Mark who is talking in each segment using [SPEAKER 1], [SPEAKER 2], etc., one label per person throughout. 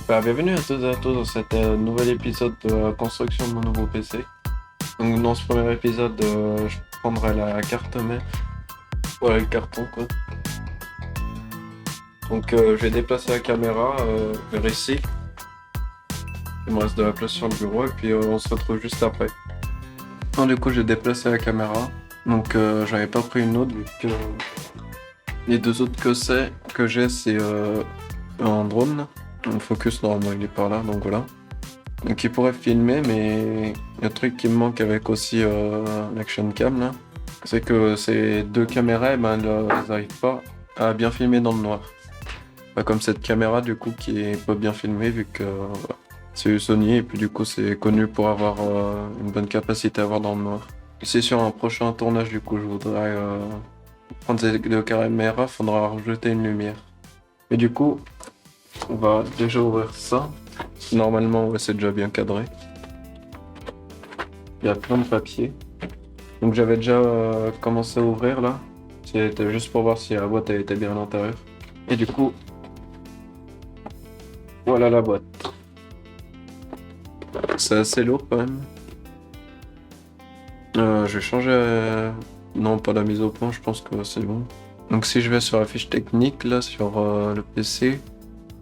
[SPEAKER 1] Bah, bienvenue à tous et à tous dans cet nouvel épisode de construction de mon nouveau PC. Donc dans ce premier épisode, je prendrai la carte mère, ouais, le carton quoi. Donc je vais déplacer la caméra vers ici. Il me reste de la place sur le bureau et puis on se retrouve juste après. Donc, du coup j'ai déplacé la caméra. Donc j'avais pas pris une autre vu que les deux autres que j'ai c'est un drone. Le focus normalement il est par là donc voilà. Donc il pourrait filmer, mais le truc qui me manque avec aussi l'action cam là, c'est que ces deux caméras, elles n'arrivent pas à bien filmer dans le noir. Pas comme cette caméra du coup qui est pas bien filmée vu que voilà, c'est une Sony et puis du coup c'est connu pour avoir une bonne capacité à voir dans le noir. Si sur un prochain tournage du coup je voudrais prendre ces deux caméras, faudra rajouter une lumière. Et du coup, on va déjà ouvrir ça. Normalement, ouais, c'est déjà bien cadré. Il y a plein de papiers. Donc j'avais déjà commencé à ouvrir là. C'était juste pour voir si la boîte elle était bien à l'intérieur. Et du coup, voilà la boîte. C'est assez lourd quand même. Je vais changer... Non, pas la mise au point, je pense que c'est bon. Donc si je vais sur la fiche technique là, sur le PC,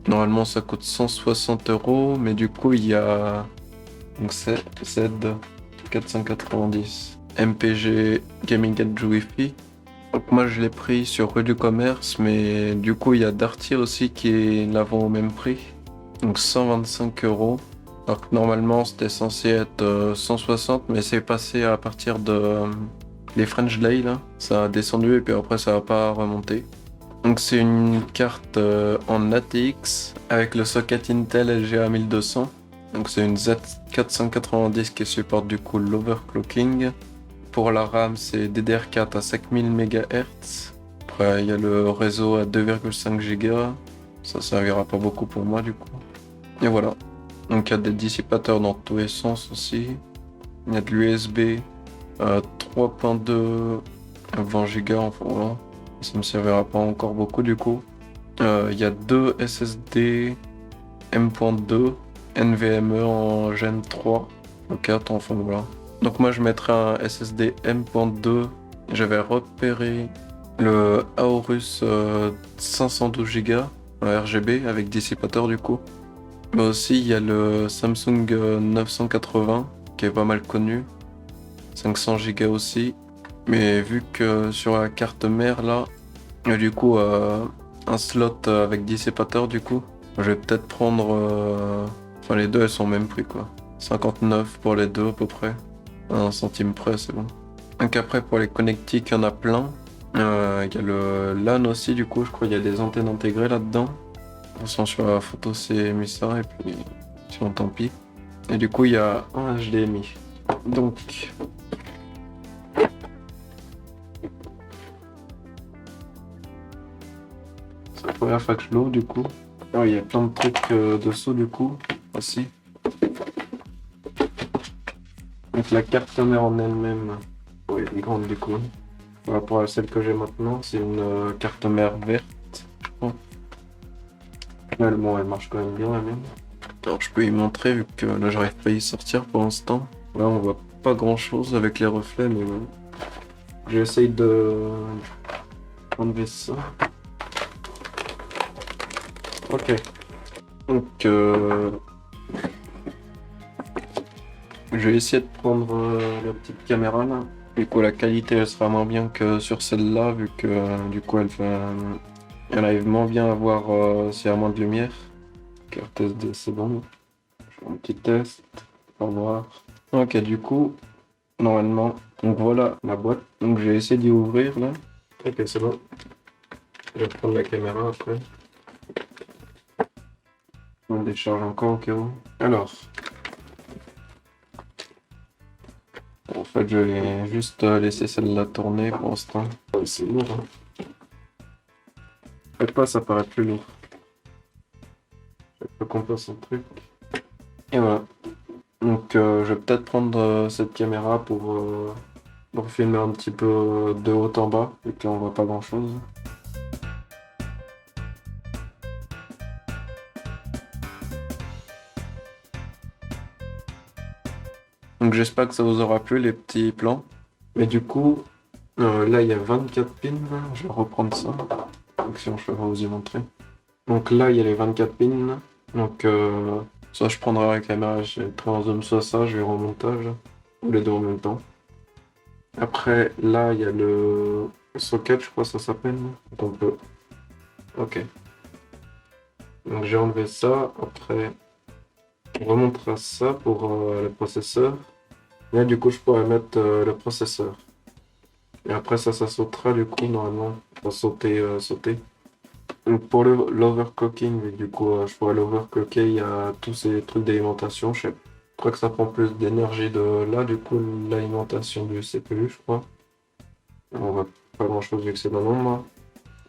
[SPEAKER 1] normalement ça coûte 160 €, mais du coup il y a... Donc c'est Z 490. MPG Gaming Edge Wi-Fi. Donc moi je l'ai pris sur Rue du Commerce, mais du coup il y a Darty aussi qui la vend au même prix. Donc 125 €. Alors que normalement c'était censé être 160, mais c'est passé à partir de les French Day là. Ça a descendu et puis après ça va pas remonter. Donc c'est une carte en ATX avec le socket Intel LGA 1200. Donc c'est une Z490 qui supporte du coup l'overclocking. Pour la RAM, c'est DDR4 à 5000 MHz. Après, il y a le réseau à 2,5 Go. Ça servira pas beaucoup pour moi du coup. Et voilà. Donc il y a des dissipateurs dans tous les sens aussi. Il y a de l'USB 3.2 20 Go. Enfin voilà. Ça me servira pas encore beaucoup du coup. Il y a deux SSD M.2 NVMe en Gen 3. Ok, attends, enfin voilà. Donc moi je mettrai un SSD M.2. J'avais repéré le Aorus 512 Go RGB avec dissipateur du coup. Mais aussi il y a le Samsung 980 qui est pas mal connu. 500 Go aussi. Mais vu que sur la carte mère là, il y a du coup un slot avec dissipateur du coup. Je vais peut-être prendre... Enfin les deux elles sont au même prix quoi. 59 pour les deux à peu près. À 1 centime près, c'est bon. Donc après, pour les connectiques, il y en a plein. Il y a le LAN aussi, du coup, je crois qu'il y a des antennes intégrées là-dedans. De toute façon, sur la photo, c'est mis ça, et puis sinon, tant pis. Et du coup, il y a un HDMI. Donc... C'est la première fois que je l'ouvre, du coup. Ah, il y a plein de trucs dessous, du coup, aussi. Donc la carte mère en elle-même, oui, elle est grande, du coup. Par rapport à celle que j'ai maintenant, c'est une carte mère verte. Oh. Mais bon, elle marche quand même bien la mienne. Alors je peux y montrer vu que là j'arrive pas à y sortir pour l'instant. Là on voit pas grand chose avec les reflets mais bon. J'essaye de enlever ça. Ok. Donc je vais essayer de prendre la petite caméra là. Du coup la qualité elle sera moins bien que sur celle-là vu que du coup elle arrive moins bien à voir s'il y a moins de lumière. Carte SD c'est bon. Je fais un petit test pour voir. Ok du coup normalement donc voilà la boîte. Donc j'ai essayé d'y ouvrir là. Ok c'est bon. Je vais prendre la caméra après. On décharge encore au cas où. Alors. En fait, je vais juste laisser celle-là tourner pour l'instant. C'est lourd, hein. Faites pas, ça paraît plus lourd. Je peux comprendre son truc. Et voilà. Donc, je vais peut-être prendre cette caméra pour filmer un petit peu de haut en bas, et que là on voit pas grand-chose. Donc j'espère que ça vous aura plu les petits plans. Mais du coup, là il y a 24 pins, je vais reprendre ça. Donc sinon je vais vous y montrer. Donc là il y a les 24 pins. Donc soit je prendrai la caméra, je mettrai en zoom, soit ça, je vais en montage. Ou les deux en même temps. Après là il y a le socket, je crois que ça s'appelle. Donc on peut... Ok. Donc j'ai enlevé ça. Après on remontera ça pour le processeur. Là du coup je pourrais mettre le processeur. Et après ça sautera du coup normalement. Pour sauter. Donc pour l'overclocking, du coup je pourrais l'overclocker, il y a tous ces trucs d'alimentation. Je crois que ça prend plus d'énergie de là, du coup l'alimentation du CPU je crois. On voit pas grand chose vu que c'est dans l'ombre.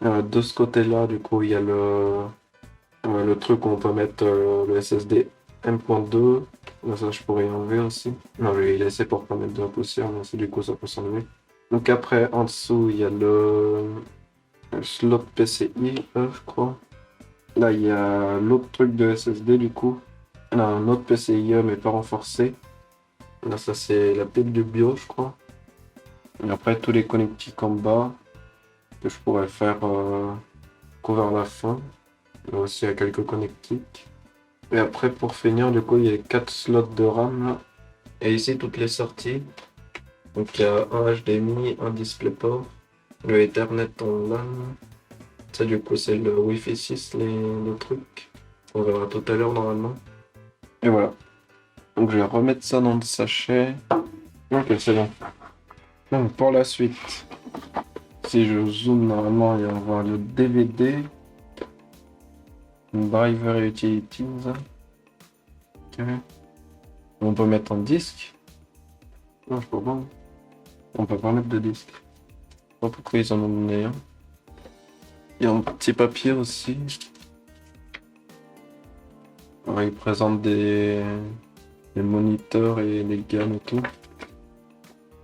[SPEAKER 1] De ce côté là du coup il y a le truc où on peut mettre le SSD M.2. Là, ça je pourrais enlever aussi. Non je vais laisser pour pas mettre de la poussière, mais c'est du coup ça peut s'enlever. Donc après en dessous il y a le slot PCI, je crois. Là, il y a l'autre truc de SSD, du coup. Là, un autre PCIe, mais pas renforcé. Là, ça, c'est la pile du BIOS, je crois. Et après, tous les connectiques en bas, que je pourrais faire vers la fin. Là aussi, il y a quelques connectiques. Et après, pour finir, du coup, il y a 4 slots de RAM, là. Et ici, toutes les sorties. Donc, il y a un HDMI, un DisplayPort, le Ethernet en LAN. Ça, du coup, c'est le Wi-Fi 6, les trucs. On verra tout à l'heure, normalement. Et voilà. Donc, je vais remettre ça dans le sachet. Ok, c'est bon. Donc, pour la suite, si je zoome, normalement, il va y avoir le DVD. Driver Utilities. Ok. On peut mettre un disque. Non, je peux pas. On peut pas mettre de disque. Je sais pas pourquoi ils en ont donné un. Il y a un petit papier aussi. Alors, il présente des moniteurs et des gammes et tout.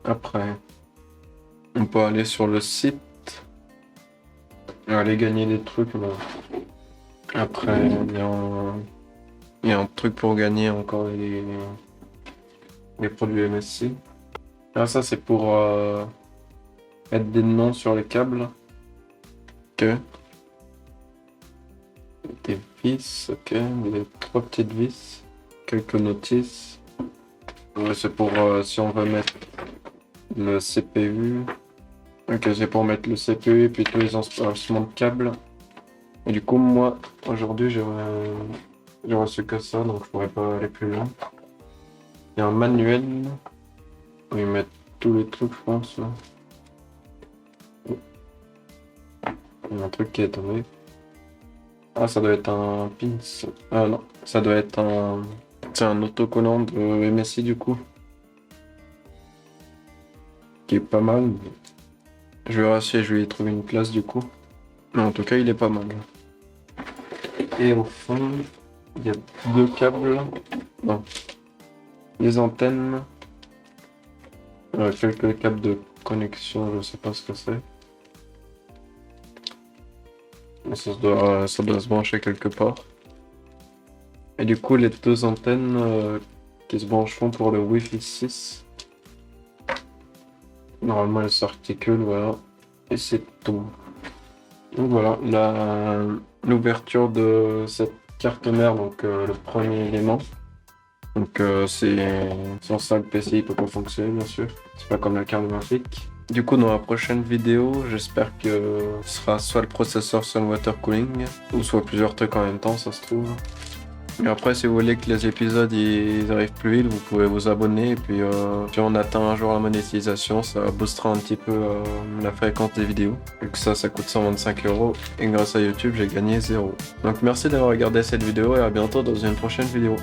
[SPEAKER 1] Après, on peut aller sur le site et aller gagner des trucs. Là. Après, il y a un truc pour gagner encore les produits MSI. Là, ça, c'est pour mettre des noms sur les câbles. Ok. Des vis, ok. Des 3 petites vis. Quelques notices. Ouais, c'est pour si on veut mettre le CPU. Ok, c'est pour mettre le CPU et puis tous les emplacements de câbles. Et du coup, moi, aujourd'hui, j'ai reçu que ça, donc je pourrais pas aller plus loin. Il y a un manuel où ils mettent tous les trucs, je pense. Là. Il y a un truc qui est tombé. Ah, ça doit être un pins. Ah non, ça doit être un... C'est un autocollant de MSI du coup. Qui est pas mal. Je verrai si je vais y trouver une place du coup. Mais en tout cas, il est pas mal. Et au fond, il y a 2 câbles. Non. Les antennes. Quelques câbles de connexion, je sais pas ce que c'est. Ça doit se brancher quelque part. Et du coup, les 2 antennes qui se brancheront pour le Wi-Fi 6. Normalement, elles s'articulent, voilà. Et c'est tout. Donc voilà, l'ouverture de cette carte mère, donc le premier élément. Donc c'est sans ça, le PC il peut pas fonctionner, bien sûr. C'est pas comme la carte graphique. Du coup, dans la prochaine vidéo, j'espère que ce sera soit le processeur, soit le water cooling, ou soit plusieurs trucs en même temps, ça se trouve. Et après, si vous voulez que les épisodes ils arrivent plus vite, vous pouvez vous abonner. Et puis, si on atteint un jour la monétisation, ça boostera un petit peu la fréquence des vidéos. Vu que ça coûte 125 €. Et grâce à YouTube, j'ai gagné 0. Donc merci d'avoir regardé cette vidéo et à bientôt dans une prochaine vidéo.